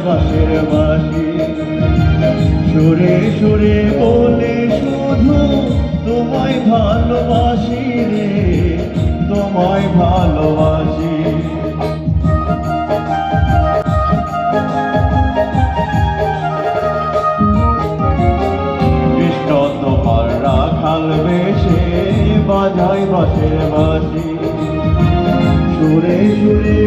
বাঁশের বাঁশি। সুরে সুরে বলে শুধু তোমায় ভালোবাসি রে, তোমায় ভালোবাসি। কৃষ্ণ তোমার রাখাল বেশে বাজায় বাঁশের বাঁশি। সুরে সুরে